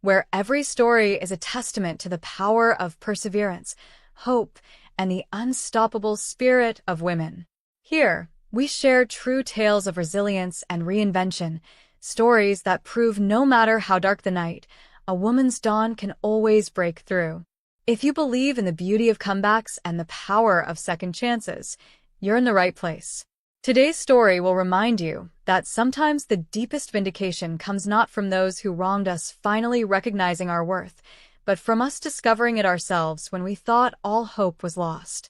where every story is a testament to the power of perseverance, hope, and the unstoppable spirit of women. Here, we share true tales of resilience and reinvention, stories that prove no matter how dark the night, a woman's dawn can always break through. If you believe in the beauty of comebacks and the power of second chances, you're in the right place. Today's story will remind you that sometimes the deepest vindication comes not from those who wronged us finally recognizing our worth, but from us discovering it ourselves when we thought all hope was lost.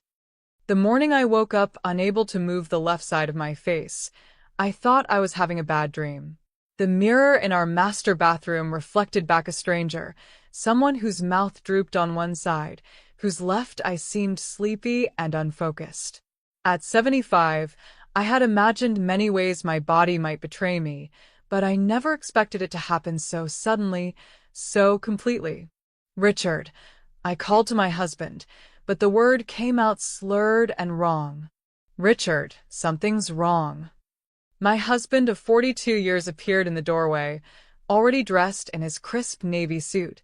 The morning I woke up unable to move the left side of my face, I thought I was having a bad dream. The mirror in our master bathroom reflected back a stranger, someone whose mouth drooped on one side, whose left eye seemed sleepy and unfocused. At 75, I had imagined many ways my body might betray me, but I never expected it to happen so suddenly, so completely. Richard, I called to my husband, but the word came out slurred and wrong. Richard, something's wrong. My husband of 42 years appeared in the doorway, already dressed in his crisp navy suit,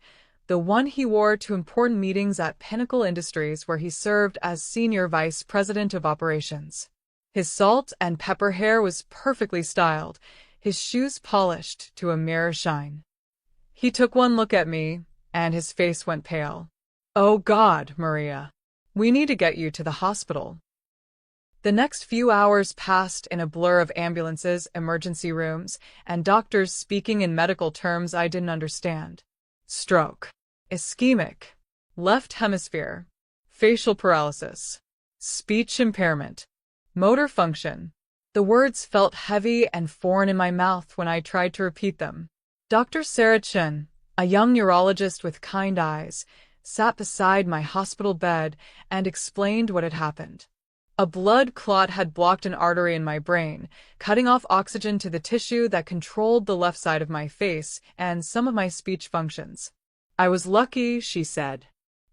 the one he wore to important meetings at Pinnacle Industries where he served as Senior Vice President of Operations. His salt and pepper hair was perfectly styled, his shoes polished to a mirror shine. He took one look at me, and his face went pale. "Oh God, Maria. We need to get you to the hospital." The next few hours passed in a blur of ambulances, emergency rooms, and doctors speaking in medical terms I didn't understand. Stroke, ischemic, left hemisphere, facial paralysis, speech impairment, motor function. The words felt heavy and foreign in my mouth when I tried to repeat them. Dr. Sarah Chen, a young neurologist with kind eyes, sat beside my hospital bed and explained what had happened. A blood clot had blocked an artery in my brain, cutting off oxygen to the tissue that controlled the left side of my face and some of my speech functions. "I was lucky," she said.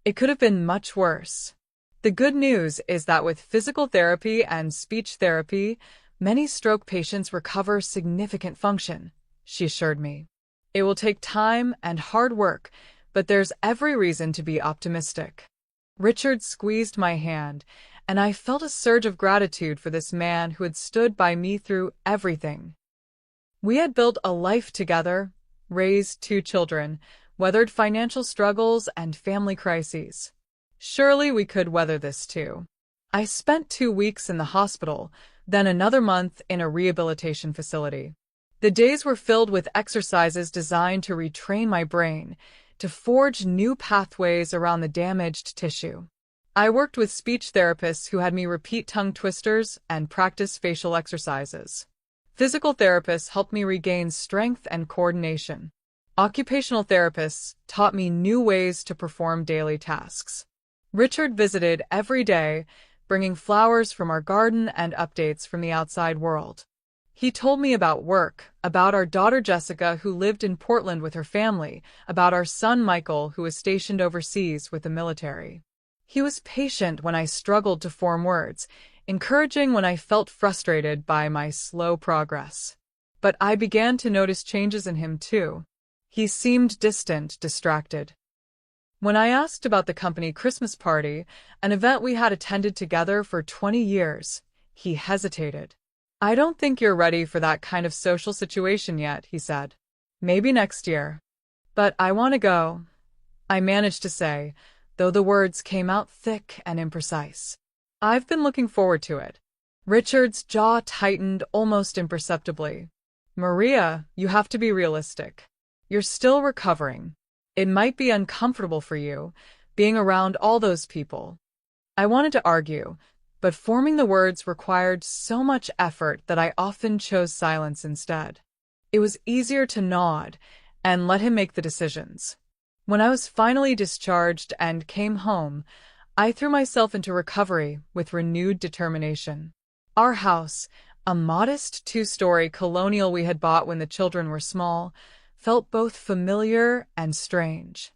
"It could have been much worse. The good news is that with physical therapy and speech therapy, many stroke patients recover significant function," she assured me. "It will take time and hard work, but there's every reason to be optimistic." Richard squeezed my hand, and I felt a surge of gratitude for this man who had stood by me through everything. We had built a life together, raised 2 children, weathered financial struggles and family crises. Surely we could weather this too. I spent 2 weeks in the hospital, then another month in a rehabilitation facility. The days were filled with exercises designed to retrain my brain, to forge new pathways around the damaged tissue. I worked with speech therapists who had me repeat tongue twisters and practice facial exercises. Physical therapists helped me regain strength and coordination. Occupational therapists taught me new ways to perform daily tasks. Richard visited every day, bringing flowers from our garden and updates from the outside world. He told me about work, about our daughter Jessica who lived in Portland with her family, about our son Michael who was stationed overseas with the military. He was patient when I struggled to form words, encouraging when I felt frustrated by my slow progress. But I began to notice changes in him too. He seemed distant, distracted. When I asked about the company Christmas party, an event we had attended together for 20 years, he hesitated. "I don't think you're ready for that kind of social situation yet," he said. "Maybe next year." "But I want to go," I managed to say, though the words came out thick and imprecise. "I've been looking forward to it." Richard's jaw tightened almost imperceptibly. "Maria, you have to be realistic. You're still recovering. It might be uncomfortable for you, being around all those people." I wanted to argue, but forming the words required so much effort that I often chose silence instead. It was easier to nod and let him make the decisions. When I was finally discharged and came home, I threw myself into recovery with renewed determination. Our house, a modest 2-story colonial we had bought when the children were small, felt both familiar and strange.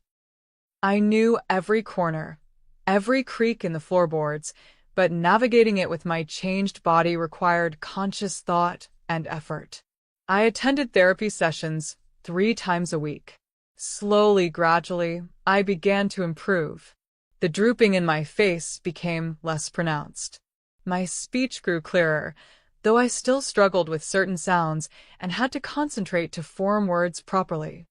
I knew every corner, every creak in the floorboards, but navigating it with my changed body required conscious thought and effort. I attended therapy sessions 3 times a week. Slowly, gradually, I began to improve. The drooping in my face became less pronounced. My speech grew clearer, though I still struggled with certain sounds and had to concentrate to form words properly.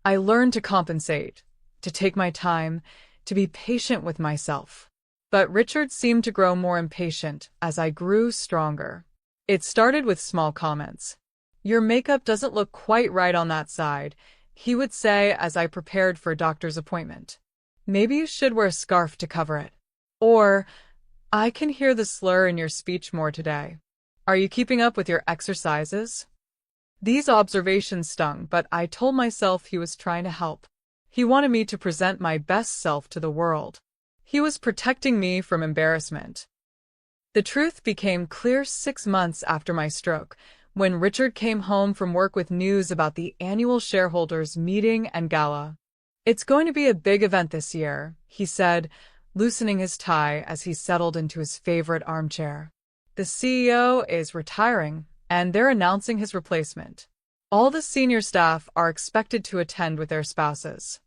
I learned to compensate, to take my time, to be patient with myself. But Richard seemed to grow more impatient as I grew stronger. It started with small comments. "Your makeup doesn't look quite right on that side," he would say as I prepared for a doctor's appointment. "Maybe you should wear a scarf to cover it." Or, "I can hear the slur in your speech more today. Are you keeping up with your exercises?" These observations stung, but I told myself he was trying to help. He wanted me to present my best self to the world. He was protecting me from embarrassment. The truth became clear 6 months after my stroke, when Richard came home from work with news about the annual shareholders' meeting and gala. "It's going to be a big event this year," he said, loosening his tie as he settled into his favorite armchair. "The CEO is retiring, and they're announcing his replacement. All the senior staff are expected to attend with their spouses."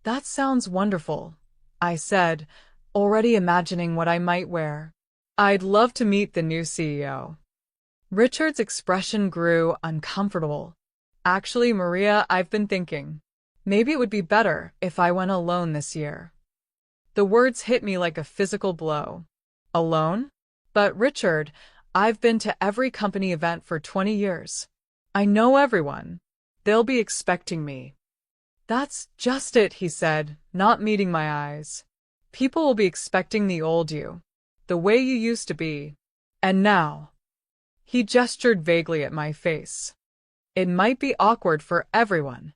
"That sounds wonderful," I said, already imagining what I might wear. "I'd love to meet the new CEO." Richard's expression grew uncomfortable. "Actually, Maria, I've been thinking. Maybe it would be better if I went alone this year." The words hit me like a physical blow. Alone? "But Richard, I've been to every company event for 20 years. I know everyone. They'll be expecting me." "That's just it," he said, not meeting my eyes. "People will be expecting the old you, the way you used to be. And now—" He gestured vaguely at my face. "It might be awkward for everyone."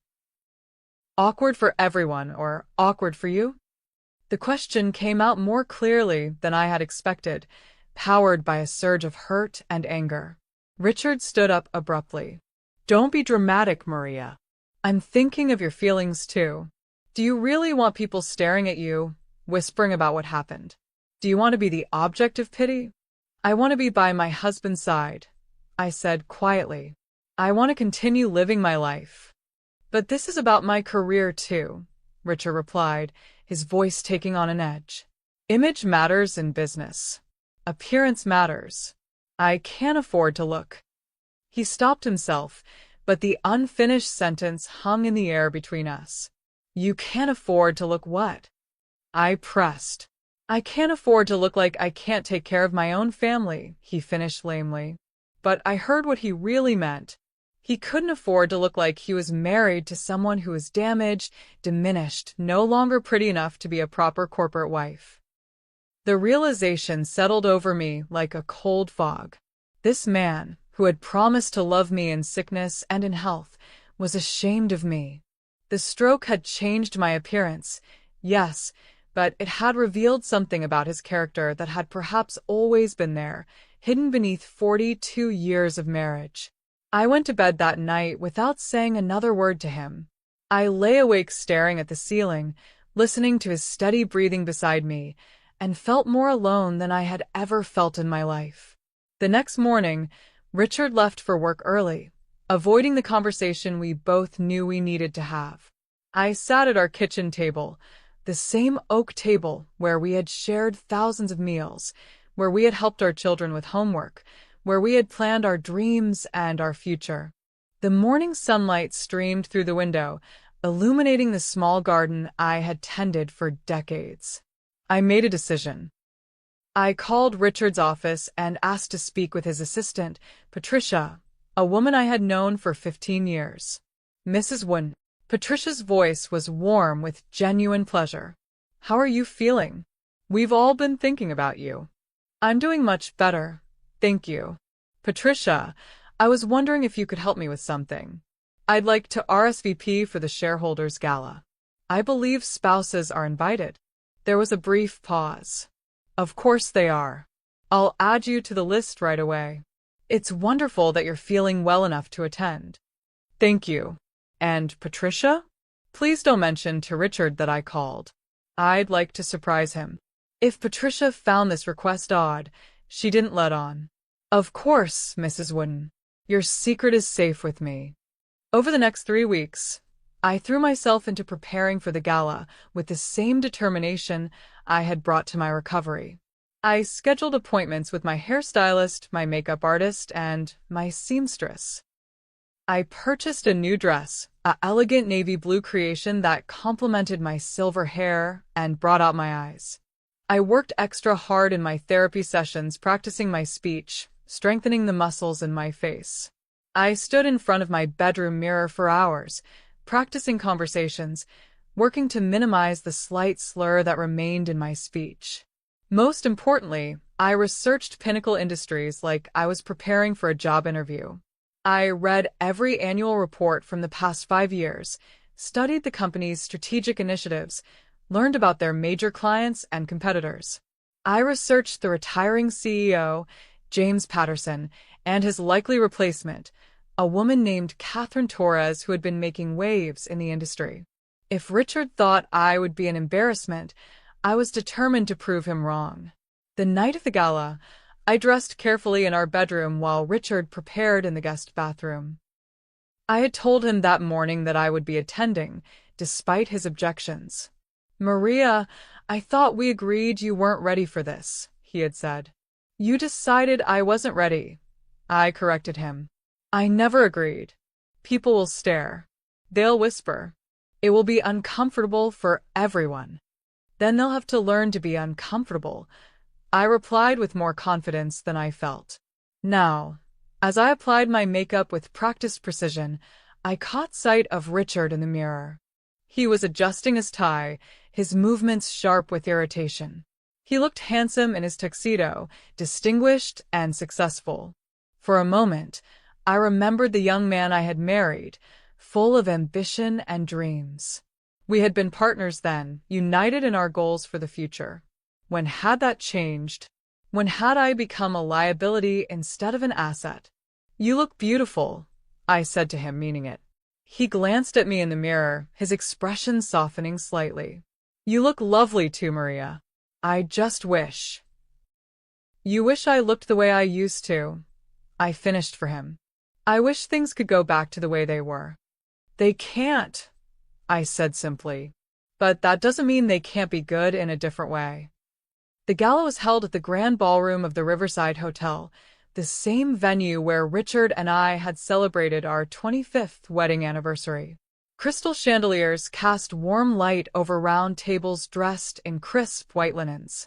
Awkward for everyone, or awkward for you? The question came out more clearly than I had expected, powered by a surge of hurt and anger. Richard stood up abruptly. "Don't be dramatic, Maria. I'm thinking of your feelings too. Do you really want people staring at you, whispering about what happened? Do you want to be the object of pity?" "I want to be by my husband's side," I said quietly. "I want to continue living my life." "But this is about my career too," Richard replied, his voice taking on an edge. "Image matters in business. Appearance matters. I can't afford to look—" He stopped himself, but the unfinished sentence hung in the air between us. "You can't afford to look what?" I pressed. "I can't afford to look like I can't take care of my own family," he finished lamely. But I heard what he really meant. He couldn't afford to look like he was married to someone who was damaged, diminished, no longer pretty enough to be a proper corporate wife. The realization settled over me like a cold fog. This man, who had promised to love me in sickness and in health, was ashamed of me. The stroke had changed my appearance, yes, but it had revealed something about his character that had perhaps always been there, hidden beneath 42 years of marriage. I went to bed that night without saying another word to him. I lay awake staring at the ceiling, listening to his steady breathing beside me, and felt more alone than I had ever felt in my life. The next morning, Richard left for work early, avoiding the conversation we both knew we needed to have. I sat at our kitchen table, the same oak table where we had shared thousands of meals, where we had helped our children with homework, where we had planned our dreams and our future. The morning sunlight streamed through the window, illuminating the small garden I had tended for decades. I made a decision. I called Richard's office and asked to speak with his assistant, Patricia, a woman I had known for 15 years. "Mrs. Wynne." Patricia's voice was warm with genuine pleasure. "How are you feeling? We've all been thinking about you." "I'm doing much better, thank you." "Patricia, I was wondering if you could help me with something. I'd like to RSVP for the shareholders' gala. I believe spouses are invited." There was a brief pause. "Of course they are. I'll add you to the list right away. It's wonderful that you're feeling well enough to attend." "Thank you. And Patricia? Please don't mention to Richard that I called. I'd like to surprise him." If Patricia found this request odd, she didn't let on. "Of course, Mrs. Wooden. Your secret is safe with me. Over the next 3 weeks, I threw myself into preparing for the gala with the same determination I had brought to my recovery. I scheduled appointments with my hairstylist, my makeup artist, and my seamstress. I purchased a new dress, an elegant navy blue creation that complemented my silver hair and brought out my eyes. I worked extra hard in my therapy sessions, practicing my speech, strengthening the muscles in my face. I stood in front of my bedroom mirror for hours, practicing conversations, working to minimize the slight slur that remained in my speech. Most importantly, I researched Pinnacle Industries like I was preparing for a job interview. I read every annual report from the past 5 years, studied the company's strategic initiatives, learned about their major clients and competitors. I researched the retiring CEO, James Patterson, and his likely replacement, a woman named Catherine Torres who had been making waves in the industry. If Richard thought I would be an embarrassment, I was determined to prove him wrong. The night of the gala, I dressed carefully in our bedroom while Richard prepared in the guest bathroom. I had told him that morning that I would be attending, despite his objections. "Maria, I thought we agreed you weren't ready for this," he had said. "You decided I wasn't ready," I corrected him. "I never agreed. People will stare. They'll whisper. It will be uncomfortable for everyone. Then they'll have to learn to be uncomfortable," I replied with more confidence than I felt. Now, as I applied my makeup with practiced precision, I caught sight of Richard in the mirror. He was adjusting his tie, his movements sharp with irritation. He looked handsome in his tuxedo, distinguished and successful. For a moment, I remembered the young man I had married, full of ambition and dreams. We had been partners then, united in our goals for the future. When had that changed? When had I become a liability instead of an asset? "You look beautiful," I said to him, meaning it. He glanced at me in the mirror, his expression softening slightly. "You look lovely too, Maria. I just wish." "You wish I looked the way I used to," I finished for him. "I wish things could go back to the way they were." "They can't," I said simply. "But that doesn't mean they can't be good in a different way." The gala was held at the Grand Ballroom of the Riverside Hotel, the same venue where Richard and I had celebrated our 25th wedding anniversary. Crystal chandeliers cast warm light over round tables dressed in crisp white linens.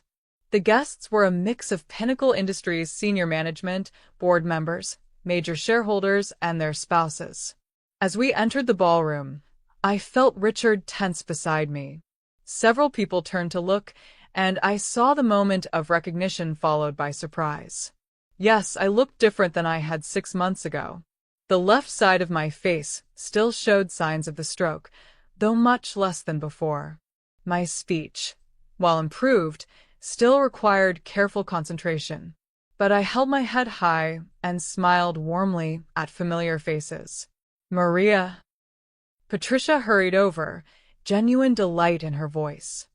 The guests were a mix of Pinnacle Industries senior management, board members, major shareholders, and their spouses. As we entered the ballroom, I felt Richard tense beside me. Several people turned to look, and I saw the moment of recognition followed by surprise. Yes, I looked different than I had 6 months ago. The left side of my face still showed signs of the stroke, though much less than before. My speech, while improved, still required careful concentration. But I held my head high and smiled warmly at familiar faces. "Maria." Patricia hurried over, genuine delight in her voice.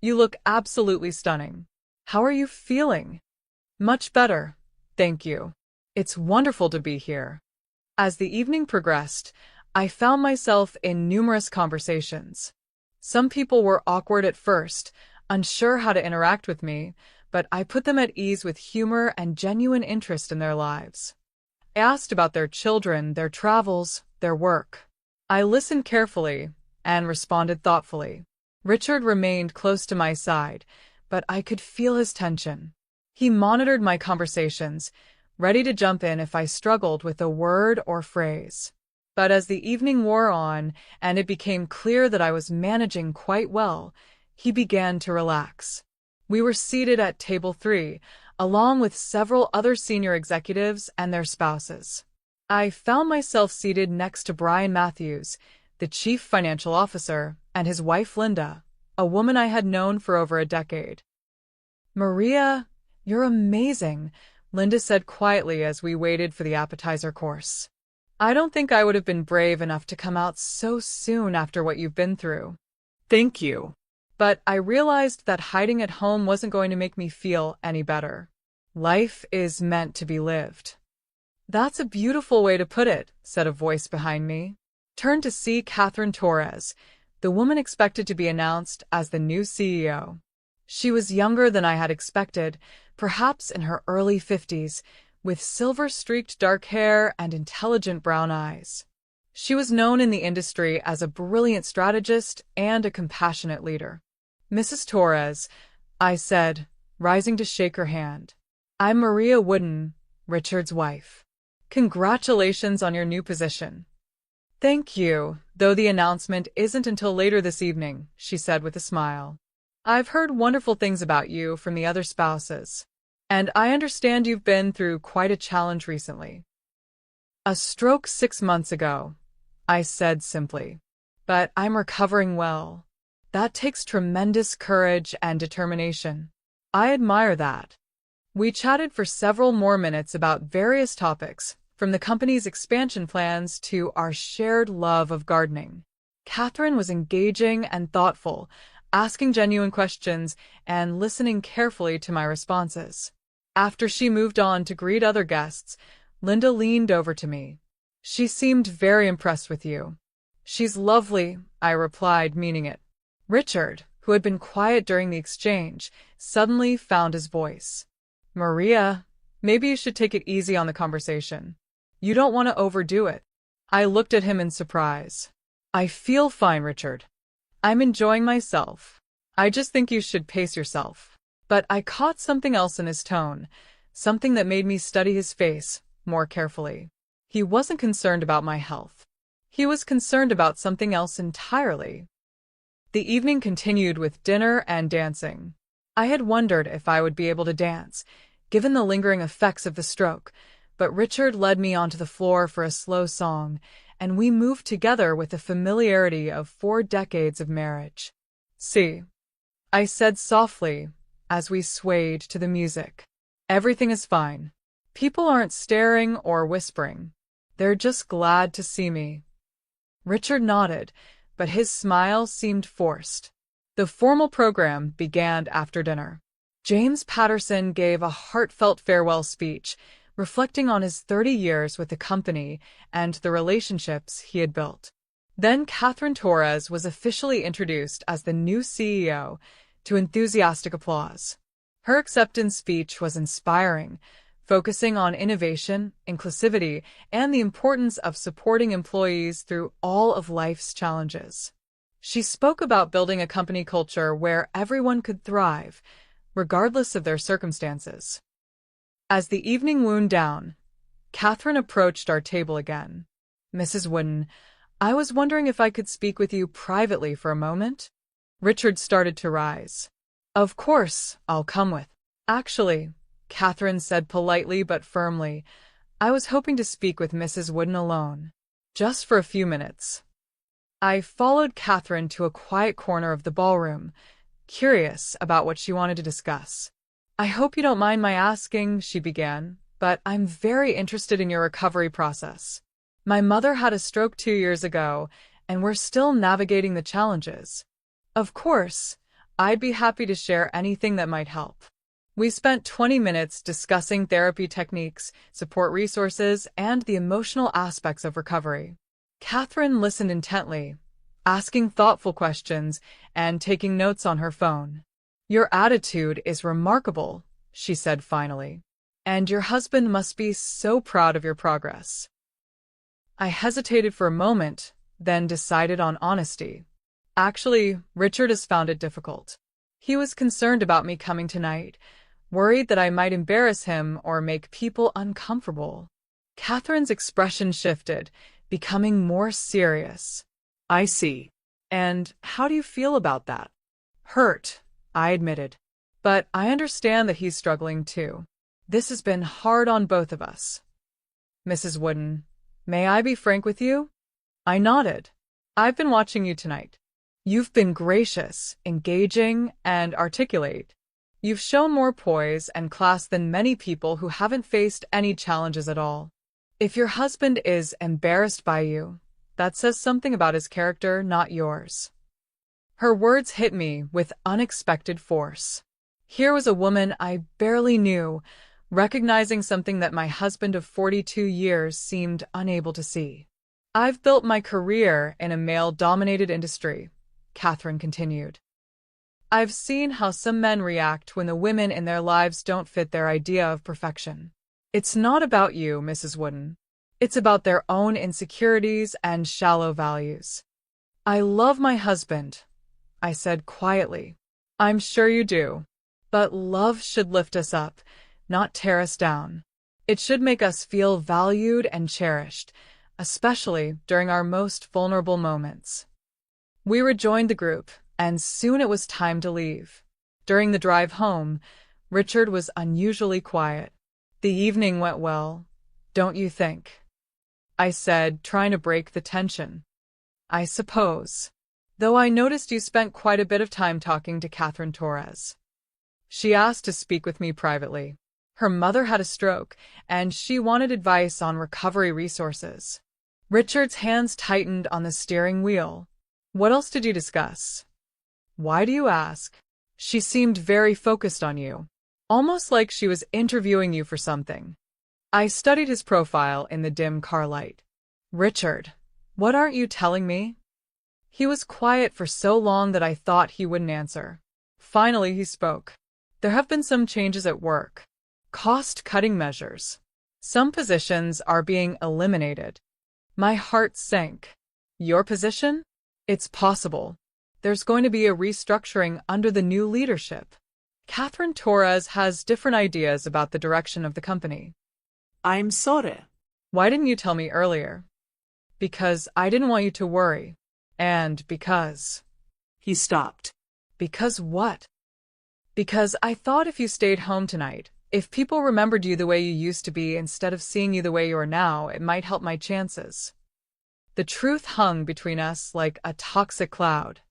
"You look absolutely stunning. How are you feeling?" "Much better, thank you. It's wonderful to be here." As the evening progressed, I found myself in numerous conversations. Some people were awkward at first, unsure how to interact with me, but I put them at ease with humor and genuine interest in their lives. I asked about their children, their travels, their work. I listened carefully and responded thoughtfully. Richard remained close to my side, but I could feel his tension. He monitored my conversations, ready to jump in if I struggled with a word or phrase. But as the evening wore on and it became clear that I was managing quite well, he began to relax. We were seated at table 3, along with several other senior executives and their spouses. I found myself seated next to Brian Matthews, the chief financial officer, and his wife Linda, a woman I had known for over a decade. "Maria, you're amazing," Linda said quietly as we waited for the appetizer course. "I don't think I would have been brave enough to come out so soon after what you've been through." "Thank you." But I realized that hiding at home wasn't going to make me feel any better. Life is meant to be lived. "That's a beautiful way to put it," said a voice behind me. turned to see Catherine Torres, the woman expected to be announced as the new CEO. She was younger than I had expected, perhaps in her early 50s, with silver-streaked dark hair and intelligent brown eyes. She was known in the industry as a brilliant strategist and a compassionate leader. "Mrs. Torres," I said, rising to shake her hand. "I'm Maria Wooden, Richard's wife. Congratulations on your new position." "Thank you, though the announcement isn't until later this evening," she said with a smile. "I've heard wonderful things about you from the other spouses, and I understand you've been through quite a challenge recently." "A stroke 6 months ago," I said simply. "But I'm recovering well. That takes tremendous courage and determination. I admire that." We chatted for several more minutes about various topics, from the company's expansion plans to our shared love of gardening. Catherine was engaging and thoughtful, asking genuine questions and listening carefully to my responses. After she moved on to greet other guests, Linda leaned over to me. "She seemed very impressed with you." "She's lovely," I replied, meaning it. Richard, who had been quiet during the exchange, suddenly found his voice. "Maria, maybe you should take it easy on the conversation. You don't want to overdo it." I looked at him in surprise. "I feel fine, Richard. I'm enjoying myself. I just think you should pace yourself." But I caught something else in his tone, something that made me study his face more carefully. He wasn't concerned about my health. He was concerned about something else entirely. The evening continued with dinner and dancing. I had wondered if I would be able to dance, given the lingering effects of the stroke, but Richard led me onto the floor for a slow song, and we moved together with the familiarity of 4 decades of marriage. "See," I said softly as we swayed to the music. "Everything is fine. People aren't staring or whispering. They're just glad to see me." Richard nodded, but his smile seemed forced. The formal program began after dinner. James Patterson gave a heartfelt farewell speech, reflecting on his 30 years with the company and the relationships he had built. Then Catherine Torres was officially introduced as the new CEO, to enthusiastic applause. Her acceptance speech was inspiring, focusing on innovation, inclusivity, and the importance of supporting employees through all of life's challenges. She spoke about building a company culture where everyone could thrive, regardless of their circumstances. As the evening wound down, Catherine approached our table again. "Mrs. Wooden, I was wondering if I could speak with you privately for a moment?" Richard started to rise. "Of course, I'll come with." "Actually," Catherine said politely but firmly, "I was hoping to speak with Mrs. Wooden alone. Just for a few minutes." I followed Catherine to a quiet corner of the ballroom, curious about what she wanted to discuss. "I hope you don't mind my asking," she began, "but I'm very interested in your recovery process. My mother had a stroke 2 years ago, and we're still navigating the challenges. Of course, I'd be happy to share anything that might help." We spent 20 minutes discussing therapy techniques, support resources, and the emotional aspects of recovery. Catherine listened intently, asking thoughtful questions and taking notes on her phone. "Your attitude is remarkable," she said finally, "and your husband must be so proud of your progress." I hesitated for a moment, then decided on honesty. "Actually, Richard has found it difficult. He was concerned about me coming tonight, worried that I might embarrass him or make people uncomfortable." Catherine's expression shifted, becoming more serious. "I see. And how do you feel about that?" "Hurt," I admitted. "But I understand that he's struggling too. This has been hard on both of us." "Mrs. Wooden, may I be frank with you?" I nodded. "I've been watching you tonight. You've been gracious, engaging, and articulate. You've shown more poise and class than many people who haven't faced any challenges at all. If your husband is embarrassed by you, that says something about his character, not yours." Her words hit me with unexpected force. Here was a woman I barely knew, recognizing something that my husband of 42 years seemed unable to see. I've built my career in a male-dominated industry, Catherine continued. I've seen how some men react when the women in their lives don't fit their idea of perfection. It's not about you, Mrs. Wooden. It's about their own insecurities and shallow values. I love my husband, I said quietly. I'm sure you do. But love should lift us up, not tear us down. It should make us feel valued and cherished, especially during our most vulnerable moments. We rejoined the group, and soon it was time to leave. During the drive home, Richard was unusually quiet. The evening went well, don't you think? I said, trying to break the tension. I suppose. Though I noticed you spent quite a bit of time talking to Catherine Torres. She asked to speak with me privately. Her mother had a stroke, and she wanted advice on recovery resources. Richard's hands tightened on the steering wheel. What else did you discuss? Why do you ask? She seemed very focused on you, almost like she was interviewing you for something. I studied his profile in the dim car light. Richard, what aren't you telling me? He was quiet for so long that I thought he wouldn't answer. Finally, he spoke. There have been some changes at work. Cost-cutting measures. Some positions are being eliminated. My heart sank. Your position? It's possible. There's going to be a restructuring under the new leadership. Catherine Torres has different ideas about the direction of the company. I'm sorry. Why didn't you tell me earlier? Because I didn't want you to worry. And because... He stopped. Because what? Because I thought if you stayed home tonight, if people remembered you the way you used to be instead of seeing you the way you are now, it might help my chances. The truth hung between us like a toxic cloud.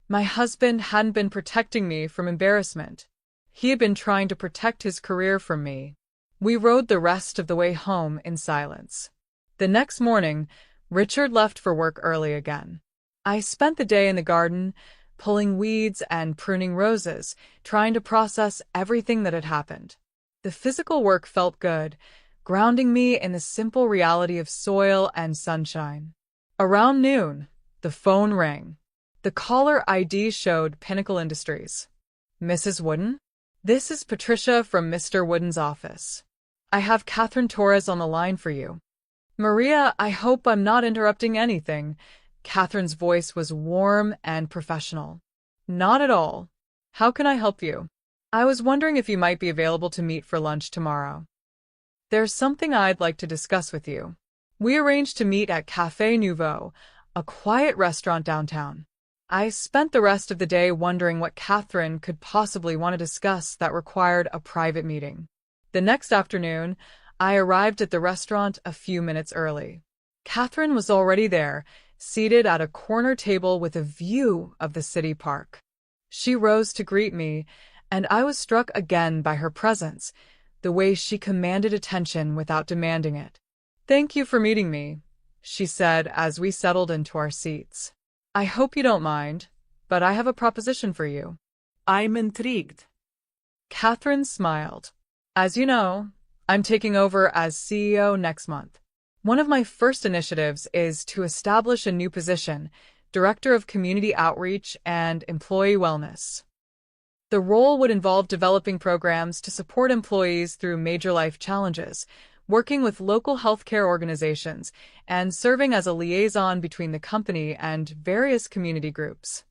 My husband hadn't been protecting me from embarrassment. He had been trying to protect his career from me. We rode the rest of the way home in silence. The next morning, Richard left for work early again. I spent the day in the garden, pulling weeds and pruning roses, trying to process everything that had happened. The physical work felt good, grounding me in the simple reality of soil and sunshine. Around noon, the phone rang. The caller ID showed Pinnacle Industries. Mrs. Wooden? This is Patricia from Mr. Wooden's office. I have Catherine Torres on the line for you. Maria, I hope I'm not interrupting anything. Catherine's voice was warm and professional. Not at all. How can I help you? I was wondering if you might be available to meet for lunch tomorrow. There's something I'd like to discuss with you. We arranged to meet at Café Nouveau, a quiet restaurant downtown. I spent the rest of the day wondering what Catherine could possibly want to discuss that required a private meeting. The next afternoon, I arrived at the restaurant a few minutes early. Catherine was already there, seated at a corner table with a view of the city park. She rose to greet me, and I was struck again by her presence, the way she commanded attention without demanding it. Thank you for meeting me, she said as we settled into our seats. I hope you don't mind, but I have a proposition for you. I'm intrigued. Catherine smiled. As you know, I'm taking over as CEO next month. One of my first initiatives is to establish a new position, Director of Community Outreach and Employee Wellness. The role would involve developing programs to support employees through major life challenges, working with local healthcare organizations, and serving as a liaison between the company and various community groups.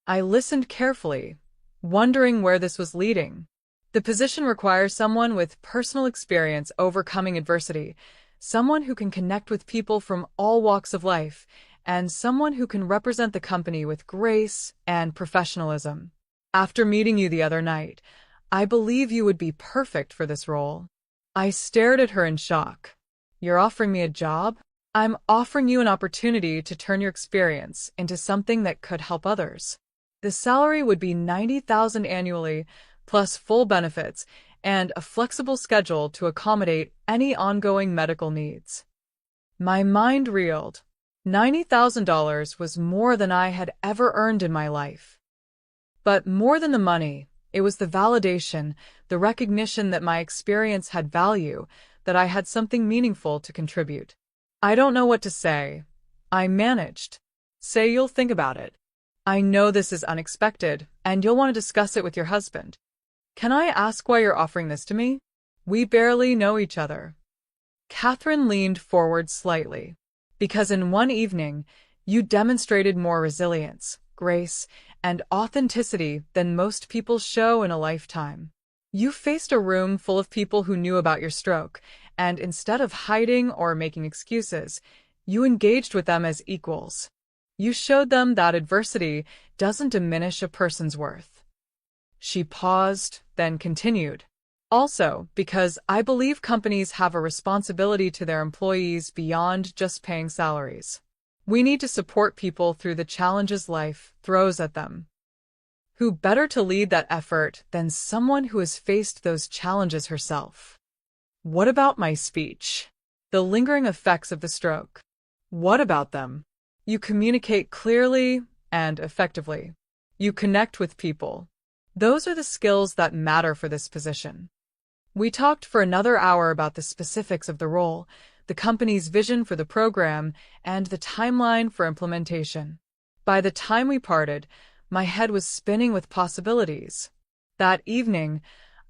I listened carefully, wondering where this was leading. The position requires someone with personal experience overcoming adversity, someone who can connect with people from all walks of life, and someone who can represent the company with grace and professionalism. After meeting you the other night, I believe you would be perfect for this role. I stared at her in shock. You're offering me a job? I'm offering you an opportunity to turn your experience into something that could help others. The salary would be $90,000 annually, plus full benefits, and a flexible schedule to accommodate any ongoing medical needs. My mind reeled. $90,000 was more than I had ever earned in my life. But more than the money, it was the validation, the recognition that my experience had value, that I had something meaningful to contribute. I don't know what to say, I managed. Say you'll think about it. I know this is unexpected, and you'll want to discuss it with your husband. Can I ask why you're offering this to me? We barely know each other. Catherine leaned forward slightly. Because in one evening, you demonstrated more resilience, grace, and authenticity than most people show in a lifetime. You faced a room full of people who knew about your stroke, and instead of hiding or making excuses, you engaged with them as equals. You showed them that adversity doesn't diminish a person's worth. She paused, then continued. Also, because I believe companies have a responsibility to their employees beyond just paying salaries. We need to support people through the challenges life throws at them. Who better to lead that effort than someone who has faced those challenges herself? What about my speech? The lingering effects of the stroke. What about them? You communicate clearly and effectively. You connect with people. Those are the skills that matter for this position. We talked for another hour about the specifics of the role, the company's vision for the program, and the timeline for implementation. By the time we parted, my head was spinning with possibilities. That evening,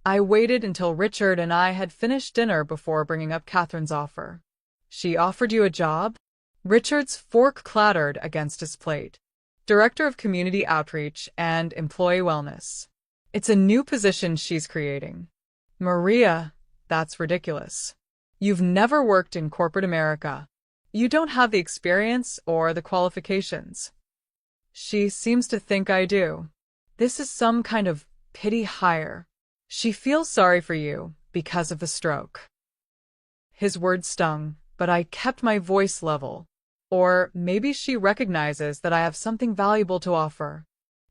I waited until Richard and I had finished dinner before bringing up Catherine's offer. She offered you a job? Richard's fork clattered against his plate. Director of Community Outreach and Employee Wellness. It's a new position she's creating. Maria, that's ridiculous. You've never worked in corporate America. You don't have the experience or the qualifications. She seems to think I do. This is some kind of pity hire. She feels sorry for you because of the stroke. His words stung, but I kept my voice level. Or maybe she recognizes that I have something valuable to offer.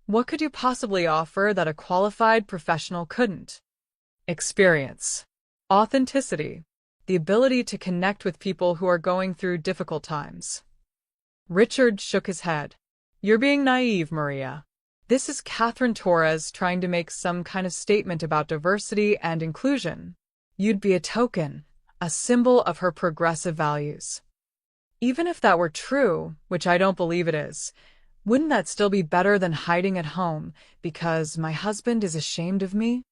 What could you possibly offer that a qualified professional couldn't? Experience. Authenticity. The ability to connect with people who are going through difficult times. Richard shook his head. You're being naive, Maria. This is Catherine Torres trying to make some kind of statement about diversity and inclusion. You'd be a token, a symbol of her progressive values. Even if that were true, which I don't believe it is, wouldn't that still be better than hiding at home because my husband is ashamed of me?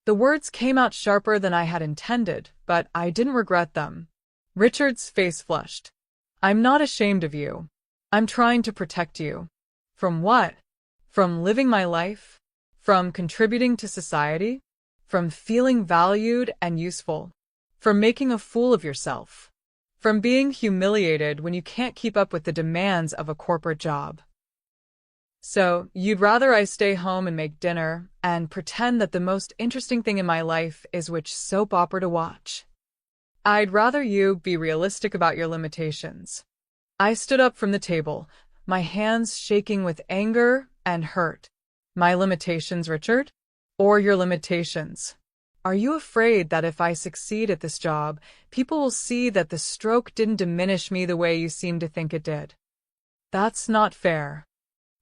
The words came out sharper than I had intended, but I didn't regret them. Richard's face flushed. I'm not ashamed of you. I'm trying to protect you. From what? From living my life? From contributing to society? From feeling valued and useful? From making a fool of yourself? From being humiliated when you can't keep up with the demands of a corporate job? So, you'd rather I stay home and make dinner and pretend that the most interesting thing in my life is which soap opera to watch? I'd rather you be realistic about your limitations. I stood up from the table, my hands shaking with anger and hurt. My limitations, Richard? Or your limitations? Are you afraid that if I succeed at this job, people will see that the stroke didn't diminish me the way you seem to think it did? That's not fair.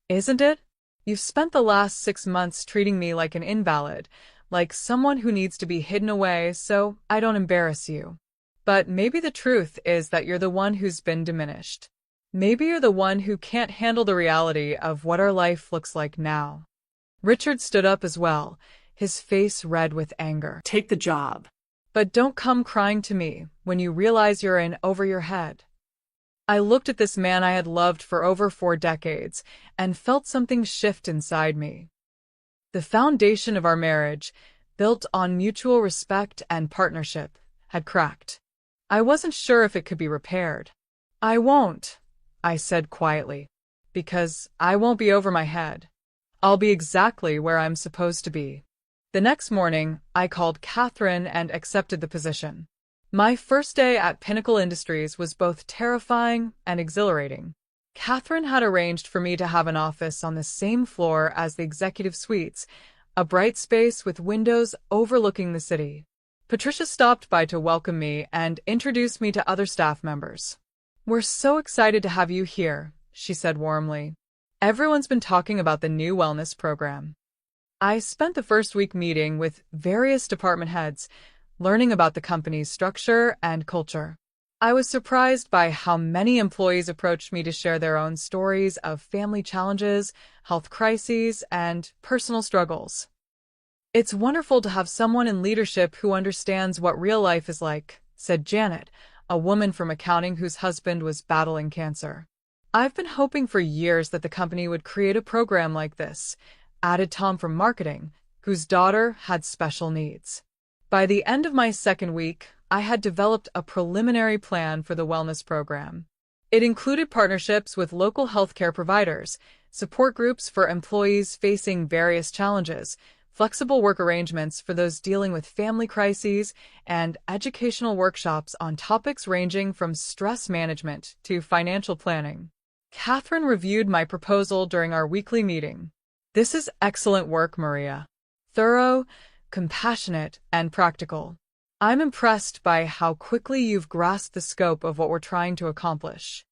Isn't it? You've spent the last 6 months treating me like an invalid, like someone who needs to be hidden away so I don't embarrass you. But maybe the truth is that you're the one who's been diminished. Maybe you're the one who can't handle the reality of what our life looks like now. Richard stood up as well, his face red with anger. Take the job. But don't come crying to me when you realize you're in over your head. I looked at this man I had loved for over 4 decades and felt something shift inside me. The foundation of our marriage, built on mutual respect and partnership, had cracked. I wasn't sure if it could be repaired. I won't, I said quietly, because I won't be over my head. I'll be exactly where I'm supposed to be. The next morning, I called Catherine and accepted the position. My first day at Pinnacle Industries was both terrifying and exhilarating. Catherine had arranged for me to have an office on the same floor as the executive suites, a bright space with windows overlooking the city. Patricia stopped by to welcome me and introduce me to other staff members. We're so excited to have you here, she said warmly. Everyone's been talking about the new wellness program. I spent the first week meeting with various department heads, learning about the company's structure and culture. I was surprised by how many employees approached me to share their own stories of family challenges, health crises, and personal struggles. It's wonderful to have someone in leadership who understands what real life is like, said Janet, a woman from accounting whose husband was battling cancer. I've been hoping for years that the company would create a program like this, added Tom from marketing, whose daughter had special needs. By the end of my second week, I had developed a preliminary plan for the wellness program. It included partnerships with local healthcare providers, support groups for employees facing various challenges, flexible work arrangements for those dealing with family crises, and educational workshops on topics ranging from stress management to financial planning. Catherine reviewed my proposal during our weekly meeting. This is excellent work, Maria. Thorough, compassionate, and practical. I'm impressed by how quickly you've grasped the scope of what we're trying to accomplish.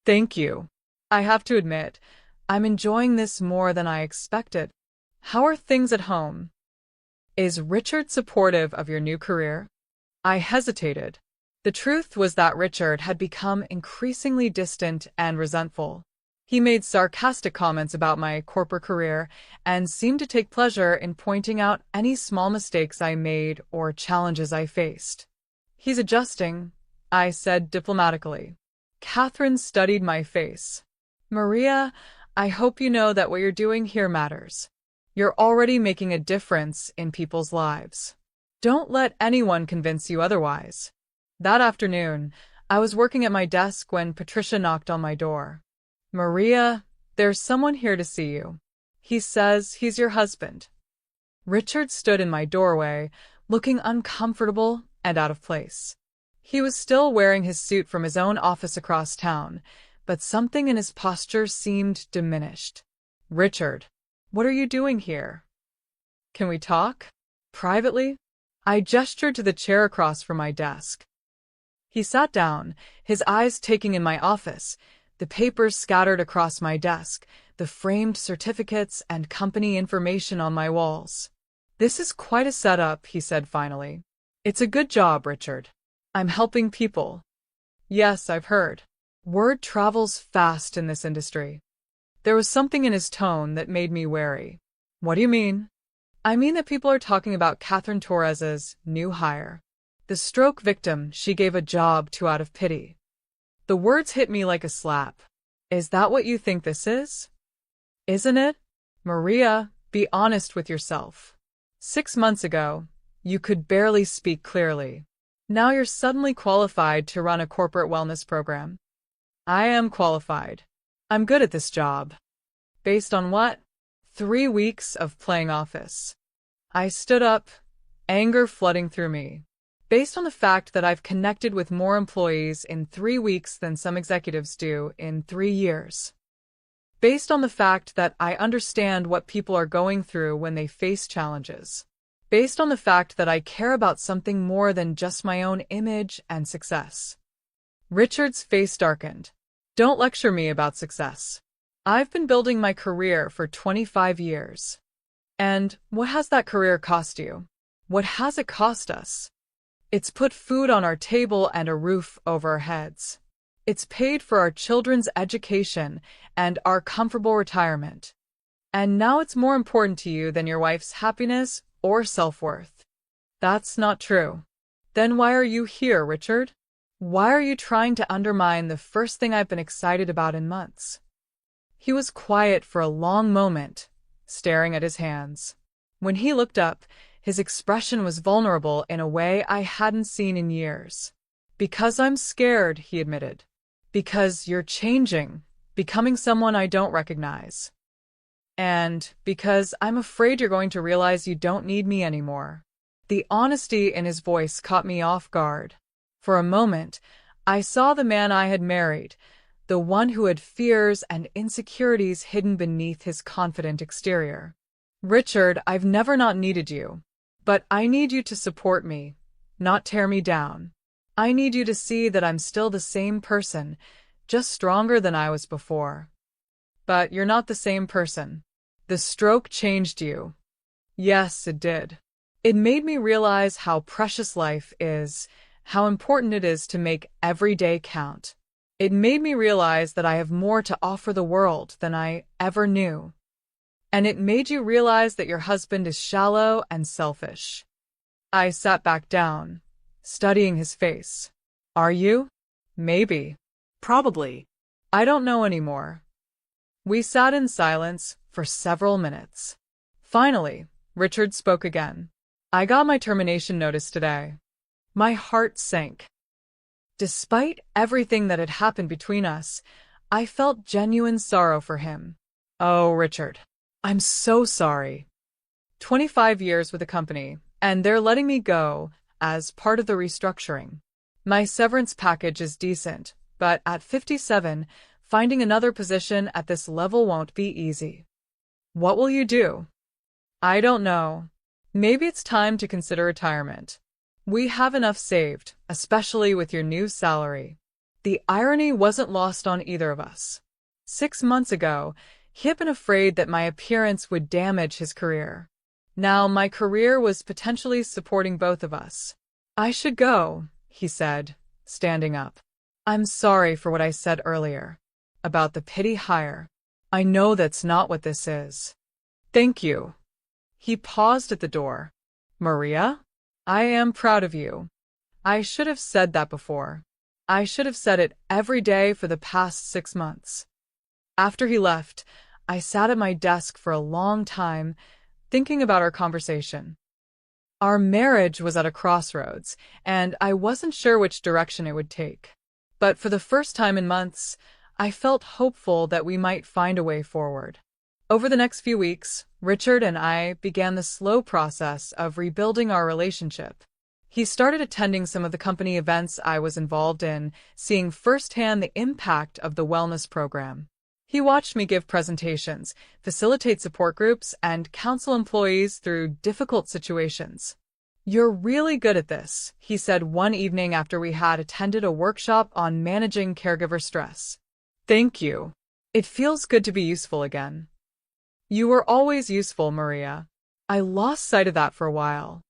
Thank you. I have to admit, I'm enjoying this more than I expected. How are things at home? Is Richard supportive of your new career? I hesitated. The truth was that Richard had become increasingly distant and resentful. He made sarcastic comments about my corporate career and seemed to take pleasure in pointing out any small mistakes I made or challenges I faced. He's adjusting, I said diplomatically. Catherine studied my face. Maria, I hope you know that what you're doing here matters. You're already making a difference in people's lives. Don't let anyone convince you otherwise. That afternoon, I was working at my desk when Patricia knocked on my door. Maria, there's someone here to see you. He says he's your husband. Richard stood in my doorway, looking uncomfortable and out of place. He was still wearing his suit from his own office across town, but something in his posture seemed diminished. Richard, what are you doing here? Can we talk? Privately? I gestured to the chair across from my desk. He sat down, his eyes taking in my office, the papers scattered across my desk, the framed certificates and company information on my walls. This is quite a setup, he said finally. It's a good job, Richard. I'm helping people. Yes, I've heard. Word travels fast in this industry. There was something in his tone that made me wary. What do you mean? I mean that people are talking about Catherine Torres's new hire. The stroke victim she gave a job to out of pity. The words hit me like a slap. Is that what you think this is? Isn't it? Maria, be honest with yourself. 6 months ago, you could barely speak clearly. Now you're suddenly qualified to run a corporate wellness program. I am qualified. I'm good at this job. Based on what? 3 weeks of playing office. I stood up, anger flooding through me. Based on the fact that I've connected with more employees in 3 weeks than some executives do in 3 years. Based on the fact that I understand what people are going through when they face challenges. Based on the fact that I care about something more than just my own image and success. Richard's face darkened. Don't lecture me about success. I've been building my career for 25 years. And what has that career cost you? What has it cost us? It's put food on our table and a roof over our heads. It's paid for our children's education and our comfortable retirement. And now it's more important to you than your wife's happiness or self-worth. That's not true. Then why are you here, Richard? Why are you trying to undermine the first thing I've been excited about in months? He was quiet for a long moment, staring at his hands. When he looked up, his expression was vulnerable in a way I hadn't seen in years. Because I'm scared, he admitted. Because you're changing, becoming someone I don't recognize. And because I'm afraid you're going to realize you don't need me anymore. The honesty in his voice caught me off guard. For a moment, I saw the man I had married, the one who had fears and insecurities hidden beneath his confident exterior. Richard, I've never not needed you. But I need you to support me, not tear me down. I need you to see that I'm still the same person, just stronger than I was before. But you're not the same person. The stroke changed you. Yes, it did. It made me realize how precious life is, how important it is to make every day count. It made me realize that I have more to offer the world than I ever knew. And it made you realize that your husband is shallow and selfish. I sat back down, studying his face. Are you? Maybe. Probably. I don't know anymore. We sat in silence for several minutes. Finally, Richard spoke again. I got my termination notice today. My heart sank. Despite everything that had happened between us, I felt genuine sorrow for him. Oh, Richard, I'm so sorry. 25 years with the company, and they're letting me go as part of the restructuring. My severance package is decent, but at 57, finding another position at this level won't be easy. What will you do? I don't know. Maybe it's time to consider retirement. We have enough saved, especially with your new salary. The irony wasn't lost on either of us. 6 months ago, he had been afraid that my appearance would damage his career. Now my career was potentially supporting both of us. I should go, he said, standing up. I'm sorry for what I said earlier about the pity hire. I know that's not what this is. Thank you. He paused at the door. Maria? I am proud of you. I should have said that before. I should have said it every day for the past 6 months. After he left, I sat at my desk for a long time, thinking about our conversation. Our marriage was at a crossroads, and I wasn't sure which direction it would take. But for the first time in months, I felt hopeful that we might find a way forward. Over the next few weeks, Richard and I began the slow process of rebuilding our relationship. He started attending some of the company events I was involved in, seeing firsthand the impact of the wellness program. He watched me give presentations, facilitate support groups, and counsel employees through difficult situations. You're really good at this, he said one evening after we had attended a workshop on managing caregiver stress. Thank you. It feels good to be useful again. You were always useful, Maria. I lost sight of that for a while.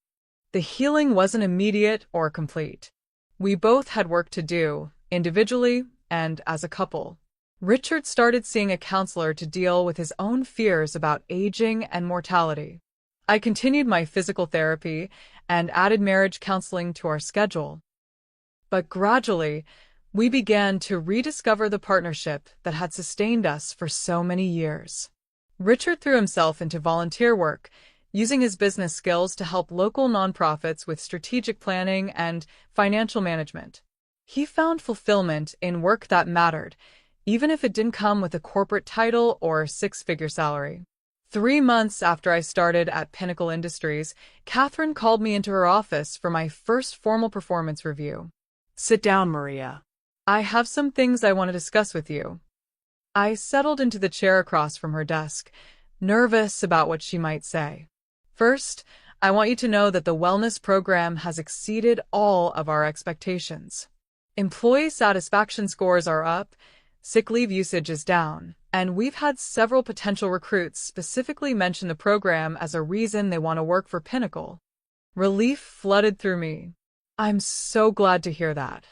The healing wasn't immediate or complete. We both had work to do, individually and as a couple. Richard started seeing a counselor to deal with his own fears about aging and mortality. I continued my physical therapy and added marriage counseling to our schedule. But gradually, we began to rediscover the partnership that had sustained us for so many years. Richard threw himself into volunteer work, using his business skills to help local nonprofits with strategic planning and financial management. He found fulfillment in work that mattered, even if it didn't come with a corporate title or six-figure salary. 3 months after I started at Pinnacle Industries, Catherine called me into her office for my first formal performance review. Sit down, Maria. I have some things I want to discuss with you. I settled into the chair across from her desk, nervous about what she might say. First, I want you to know that the wellness program has exceeded all of our expectations. Employee satisfaction scores are up, sick leave usage is down, and we've had several potential recruits specifically mention the program as a reason they want to work for Pinnacle. Relief flooded through me. I'm so glad to hear that.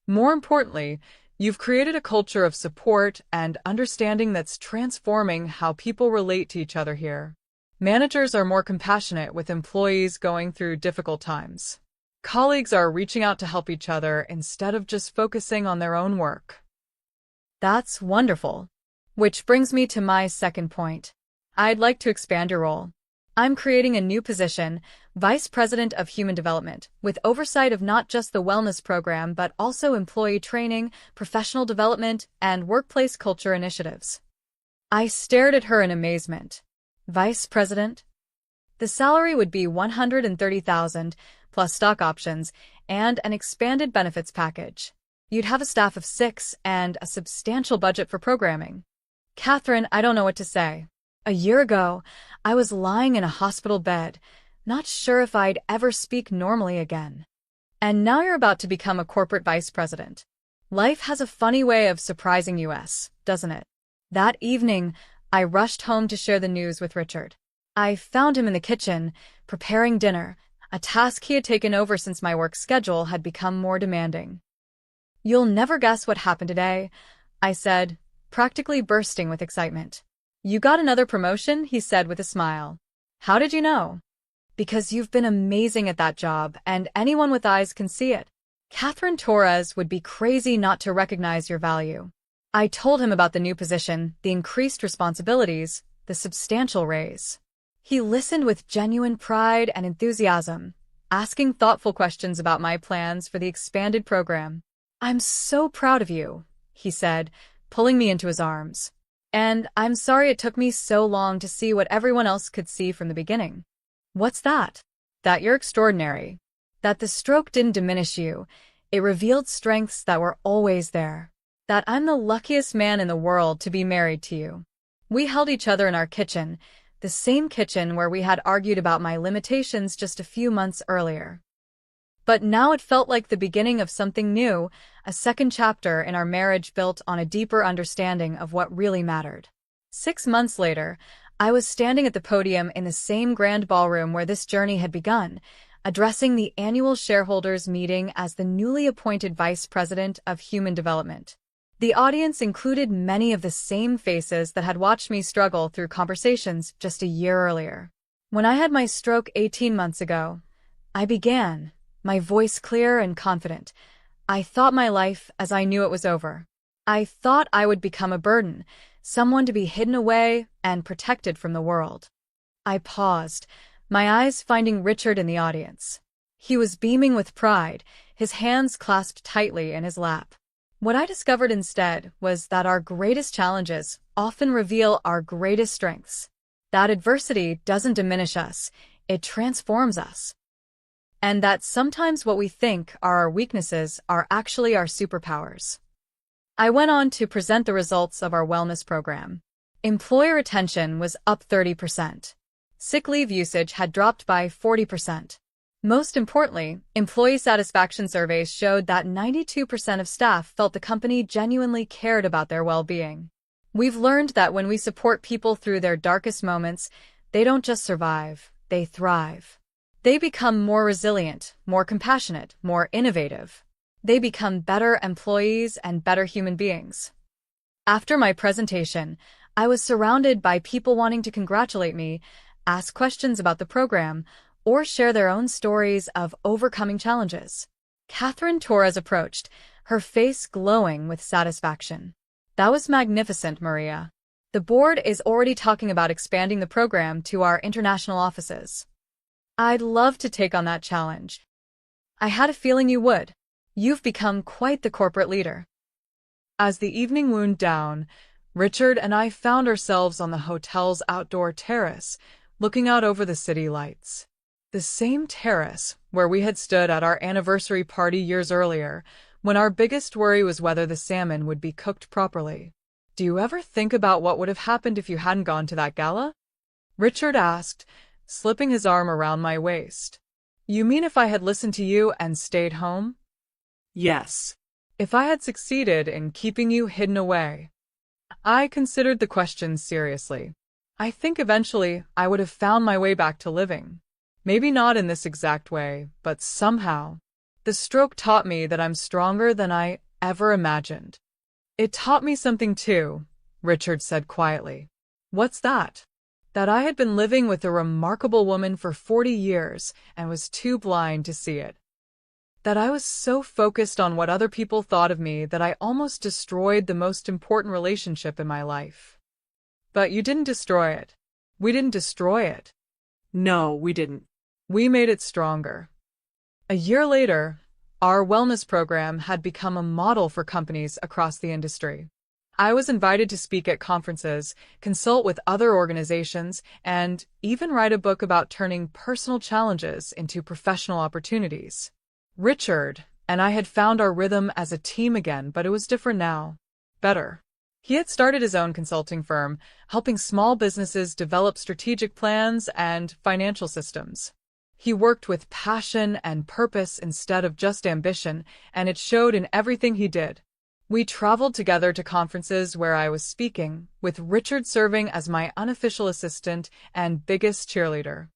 More importantly, you've created a culture of support and understanding that's transforming how people relate to each other here. Managers are more compassionate with employees going through difficult times. Colleagues are reaching out to help each other instead of just focusing on their own work. That's wonderful. Which brings me to my second point. I'd like to expand your role. I'm creating a new position, Vice President of Human Development, with oversight of not just the wellness program but also employee training, professional development, and workplace culture initiatives. I stared at her in amazement. Vice President? The salary would be $130,000 plus stock options and an expanded benefits package. You'd have a staff of 6 and a substantial budget for programming. Catherine, I don't know what to say. A year ago, I was lying in a hospital bed, not sure if I'd ever speak normally again. And now you're about to become a corporate vice president. Life has a funny way of surprising us, doesn't it? That evening, I rushed home to share the news with Richard. I found him in the kitchen, preparing dinner. a task he had taken over since my work schedule had become more demanding. "You'll never guess what happened today," I said, practically bursting with excitement. "You got another promotion," he said with a smile. "How did you know?" "Because you've been amazing at that job, and anyone with eyes can see it. Catherine Torres would be crazy not to recognize your value." I told him about the new position, the increased responsibilities, the substantial raise. He listened with genuine pride and enthusiasm, asking thoughtful questions about my plans for the expanded program. "I'm so proud of you," he said, pulling me into his arms. "And I'm sorry it took me so long to see what everyone else could see from the beginning." "What's that?" "That you're extraordinary. That the stroke didn't diminish you. It revealed strengths that were always there. That I'm the luckiest man in the world to be married to you." We held each other in our kitchen, the same kitchen where we had argued about my limitations just a few months earlier. But now it felt like the beginning of something new, a second chapter in our marriage built on a deeper understanding of what really mattered. 6 months later, I was standing at the podium in the same grand ballroom where this journey had begun, addressing the annual shareholders meeting as the newly appointed Vice President of Human Development. The audience included many of the same faces that had watched me struggle through conversations just a year earlier. "When I had my stroke 18 months ago, I began, my voice clear and confident. I thought my life as I knew it was over. I thought I would become a burden, someone to be hidden away and protected from the world." I paused, my eyes finding Richard in the audience. He was beaming with pride, his hands clasped tightly in his lap. What I discovered instead was that our greatest challenges often reveal our greatest strengths. That adversity doesn't diminish us, it transforms us. And that sometimes what we think are our weaknesses are actually our superpowers. I went on to present the results of our wellness program. Employee retention was up 30%. Sick leave usage had dropped by 40%. Most importantly, employee satisfaction surveys showed that 92% of staff felt the company genuinely cared about their well-being. We've learned that when we support people through their darkest moments, they don't just survive, they thrive. They become more resilient, more compassionate, more innovative. They become better employees and better human beings. After my presentation, I was surrounded by people wanting to congratulate me, ask questions about the program, or share their own stories of overcoming challenges. Catherine Torres approached, her face glowing with satisfaction. "That was magnificent, Maria. The board is already talking about expanding the program to our international offices. I'd love to take on that challenge. I had a feeling you would. You've become quite the corporate leader." As the evening wound down, Richard and I found ourselves on the hotel's outdoor terrace, looking out over the city lights. The same terrace where we had stood at our anniversary party years earlier, when our biggest worry was whether the salmon would be cooked properly. "Do you ever think about what would have happened if you hadn't gone to that gala?" Richard asked, slipping his arm around my waist. "You mean if I had listened to you and stayed home?" Yes. "If I had succeeded in keeping you hidden away?" I considered the question seriously. I think eventually I would have found my way back to living. Maybe not in this exact way, but somehow. The stroke taught me that I'm stronger than I ever imagined. "It taught me something too," Richard said quietly. "What's that?" "That I had been living with a remarkable woman for 40 years and was too blind to see it. That I was so focused on what other people thought of me that I almost destroyed the most important relationship in my life." "But you didn't destroy it. We didn't destroy it. No, we didn't. We made it stronger." A year later, our wellness program had become a model for companies across the industry. I was invited to speak at conferences, consult with other organizations, and even write a book about turning personal challenges into professional opportunities. Richard and I had found our rhythm as a team again, but it was different now. Better. He had started his own consulting firm, helping small businesses develop strategic plans and financial systems. He worked with passion and purpose instead of just ambition, and it showed in everything he did. We traveled together to conferences where I was speaking, with Richard serving as my unofficial assistant and biggest cheerleader.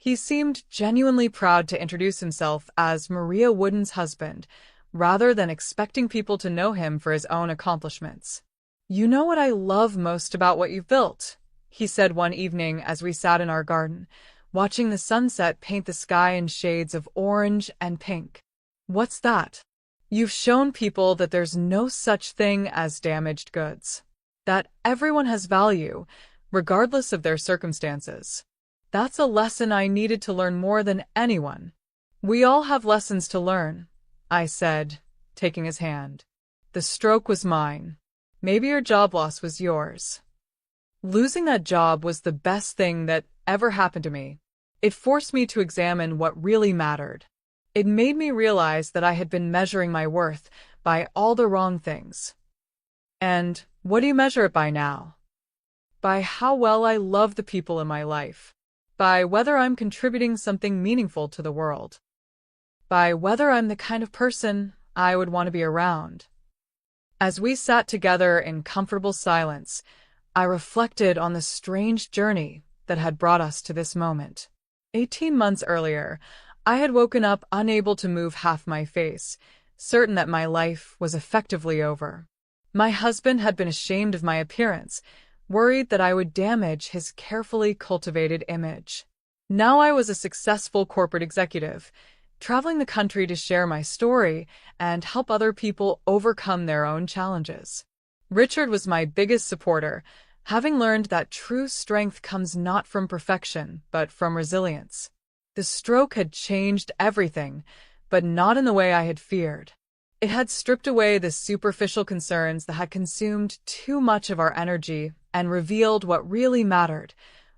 He seemed genuinely proud to introduce himself as Maria Wooden's husband, rather than expecting people to know him for his own accomplishments. "You know what I love most about what you've built?" he said one evening as we sat in our garden, watching the sunset paint the sky in shades of orange and pink. "What's that?" "You've shown people that there's no such thing as damaged goods. That everyone has value, regardless of their circumstances. That's a lesson I needed to learn more than anyone." "We all have lessons to learn," I said, taking his hand. "The stroke was mine. Maybe your job loss was yours." Losing that job was the best thing that ever happened to me. It forced me to examine what really mattered. It made me realize that I had been measuring my worth by all the wrong things. "And what do you measure it by now?" "By how well I love the people in my life. By whether I'm contributing something meaningful to the world. By whether I'm the kind of person I would want to be around." As we sat together in comfortable silence, I reflected on the strange journey that had brought us to this moment. 18 months earlier, I had woken up unable to move half my face, certain that my life was effectively over. My husband had been ashamed of my appearance, worried that I would damage his carefully cultivated image. Now I was a successful corporate executive, traveling the country to share my story and help other people overcome their own challenges. Richard was my biggest supporter, having learned that true strength comes not from perfection, but from resilience. The stroke had changed everything, but not in the way I had feared. It had stripped away the superficial concerns that had consumed too much of our energy and revealed what really mattered: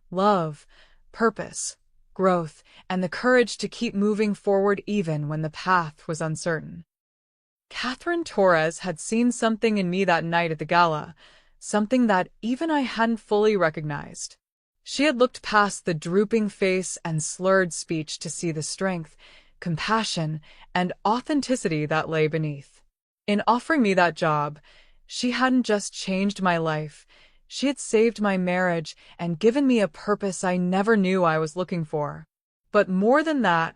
love, purpose, growth, and the courage to keep moving forward even when the path was uncertain. Catherine Torres had seen something in me that night at the gala, something that even I hadn't fully recognized. She had looked past the drooping face and slurred speech to see the strength, compassion, and authenticity that lay beneath. In offering me that job, she hadn't just changed my life, she had saved my marriage and given me a purpose I never knew I was looking for. But more than that,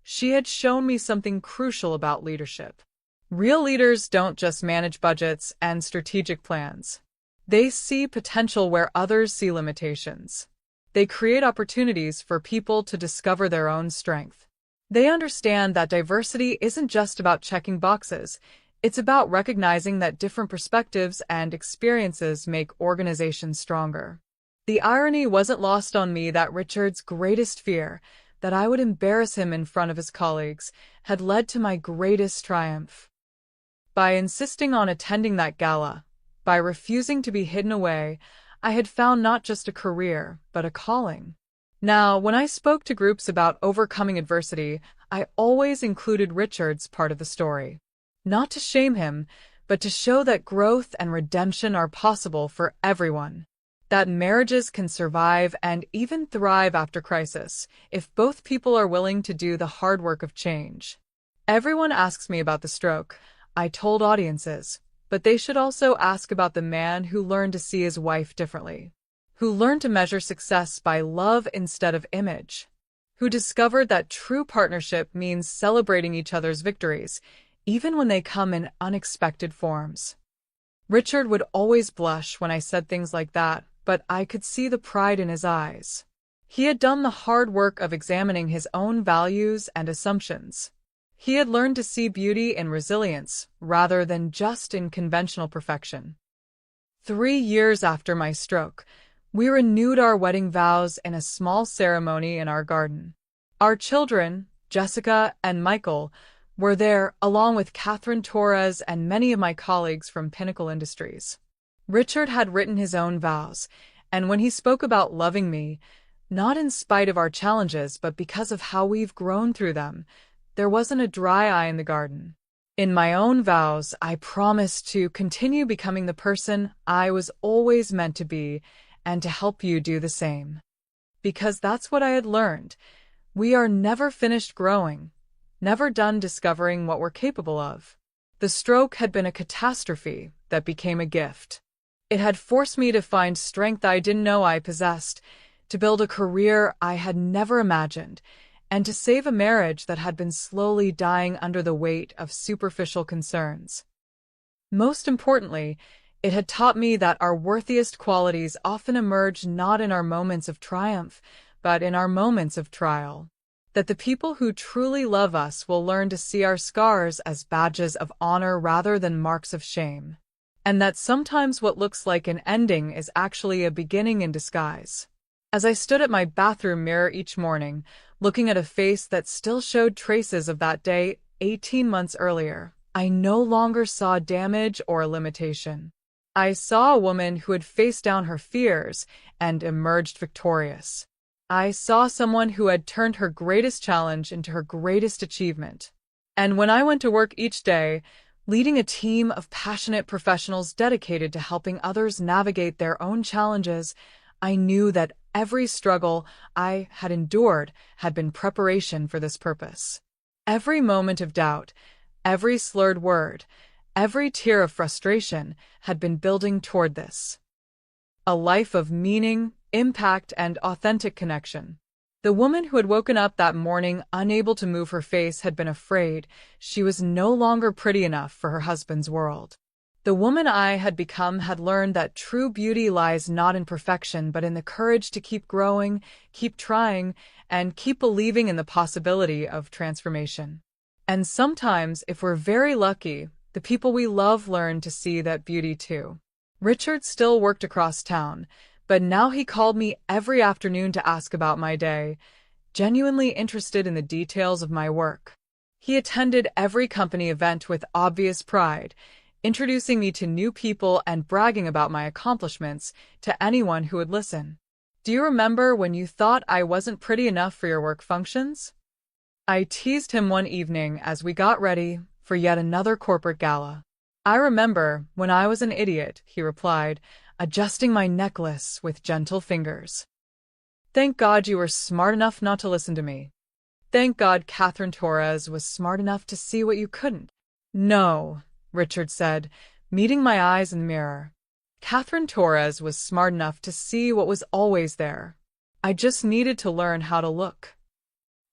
she had shown me something crucial about leadership. Real leaders don't just manage budgets and strategic plans. They see potential where others see limitations. They create opportunities for people to discover their own strength. They understand that diversity isn't just about checking boxes. It's about recognizing that different perspectives and experiences make organizations stronger. The irony wasn't lost on me that Richard's greatest fear, that I would embarrass him in front of his colleagues, had led to my greatest triumph. By insisting on attending that gala, by refusing to be hidden away, I had found not just a career, but a calling. Now, when I spoke to groups about overcoming adversity, I always included Richard's part of the story. Not to shame him, but to show that growth and redemption are possible for everyone. That marriages can survive and even thrive after crisis, if both people are willing to do the hard work of change. Everyone asks me about the stroke, I told audiences, but they should also ask about the man who learned to see his wife differently, who learned to measure success by love instead of image, who discovered that true partnership means celebrating each other's victories, even when they come in unexpected forms. Richard would always blush when I said things like that, but I could see the pride in his eyes. He had done the hard work of examining his own values and assumptions. He had learned to see beauty in resilience rather than just in conventional perfection. 3 years after my stroke, we renewed our wedding vows in a small ceremony in our garden. Our children, Jessica and Michael, were there along with Catherine Torres and many of my colleagues from Pinnacle Industries. Richard had written his own vows, and when he spoke about loving me, not in spite of our challenges but because of how we've grown through them, there wasn't a dry eye in the garden. In my own vows, I promised to continue becoming the person I was always meant to be and to help you do the same. Because that's what I had learned. We are never finished growing, never done discovering what we're capable of. The stroke had been a catastrophe that became a gift. It had forced me to find strength I didn't know I possessed, to build a career I had never imagined, and to save a marriage that had been slowly dying under the weight of superficial concerns. Most importantly, it had taught me that our worthiest qualities often emerge not in our moments of triumph, but in our moments of trial. That the people who truly love us will learn to see our scars as badges of honor rather than marks of shame. And that sometimes what looks like an ending is actually a beginning in disguise. As I stood at my bathroom mirror each morning, looking at a face that still showed traces of that day 18 months earlier, I no longer saw damage or limitation. I saw a woman who had faced down her fears and emerged victorious. I saw someone who had turned her greatest challenge into her greatest achievement. And when I went to work each day, leading a team of passionate professionals dedicated to helping others navigate their own challenges, I knew that every struggle I had endured had been preparation for this purpose. Every moment of doubt, every slurred word, every tear of frustration had been building toward this. A life of meaning, impact, and authentic connection. The woman who had woken up that morning unable to move her face had been afraid she was no longer pretty enough for her husband's world. The woman I had become had learned that true beauty lies not in perfection but in the courage to keep growing, keep trying, and keep believing in the possibility of transformation. And sometimes, if we're very lucky, the people we love learn to see that beauty too. Richard still worked across town, but now he called me every afternoon to ask about my day, genuinely interested in the details of my work. He attended every company event with obvious pride, introducing me to new people and bragging about my accomplishments to anyone who would listen. "Do you remember when you thought I wasn't pretty enough for your work functions?" I teased him one evening as we got ready for yet another corporate gala. "I remember when I was an idiot," he replied, adjusting my necklace with gentle fingers. "Thank God you were smart enough not to listen to me. Thank God Catherine Torres was smart enough to see what you couldn't." "No," Richard said, meeting my eyes in the mirror. "Catherine Torres was smart enough to see what was always there. I just needed to learn how to look."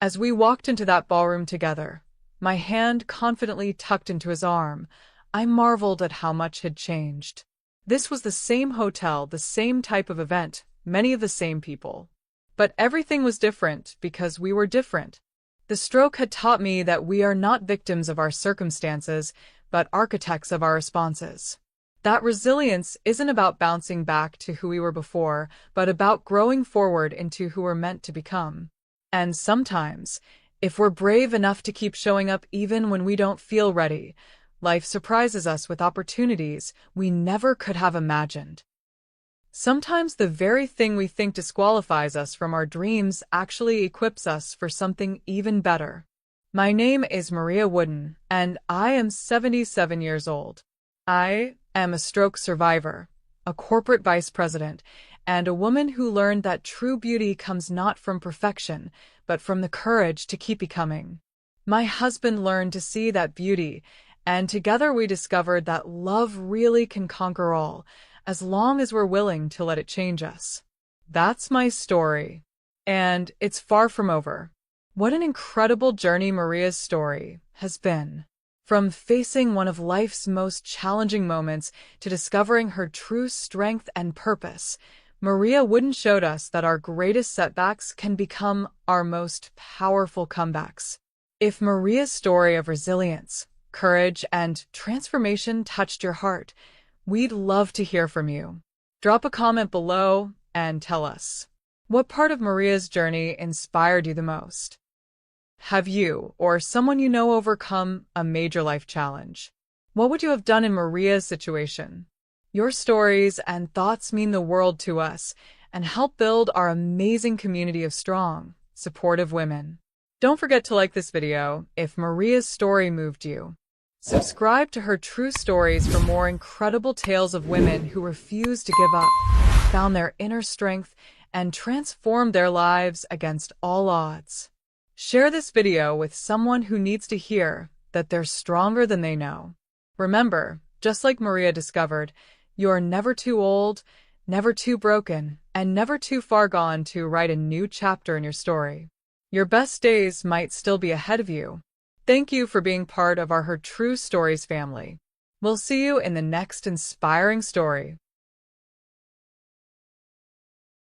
As we walked into that ballroom together, my hand confidently tucked into his arm, I marveled at how much had changed. This was the same hotel, the same type of event, many of the same people. But everything was different because we were different. The stroke had taught me that we are not victims of our circumstances, but architects of our responses. That resilience isn't about bouncing back to who we were before, but about growing forward into who we're meant to become. And sometimes, if we're brave enough to keep showing up even when we don't feel ready, life surprises us with opportunities we never could have imagined. Sometimes the very thing we think disqualifies us from our dreams actually equips us for something even better. My name is Maria Wooden, and I am 77 years old. I am a stroke survivor, a corporate vice president, and a woman who learned that true beauty comes not from perfection, but from the courage to keep becoming. My husband learned to see that beauty, and together we discovered that love really can conquer all, as long as we're willing to let it change us. That's my story. And it's far from over. What an incredible journey Maria's story has been. From facing one of life's most challenging moments to discovering her true strength and purpose, Maria Wooden showed us that our greatest setbacks can become our most powerful comebacks. If Maria's story of resilience, courage, and transformation touched your heart, we'd love to hear from you. Drop a comment below and tell us, what part of Maria's journey inspired you the most? Have you or someone you know overcome a major life challenge? What would you have done in Maria's situation? Your stories and thoughts mean the world to us and help build our amazing community of strong, supportive women. Don't forget to like this video if Maria's story moved you. Subscribe to her true stories for more incredible tales of women who refused to give up, found their inner strength, and transformed their lives against all odds. Share this video with someone who needs to hear that they're stronger than they know. Remember, just like Maria discovered, you're never too old, never too broken, and never too far gone to write a new chapter in your story. Your best days might still be ahead of you. Thank you for being part of our Her True Stories family. We'll see you in the next inspiring story.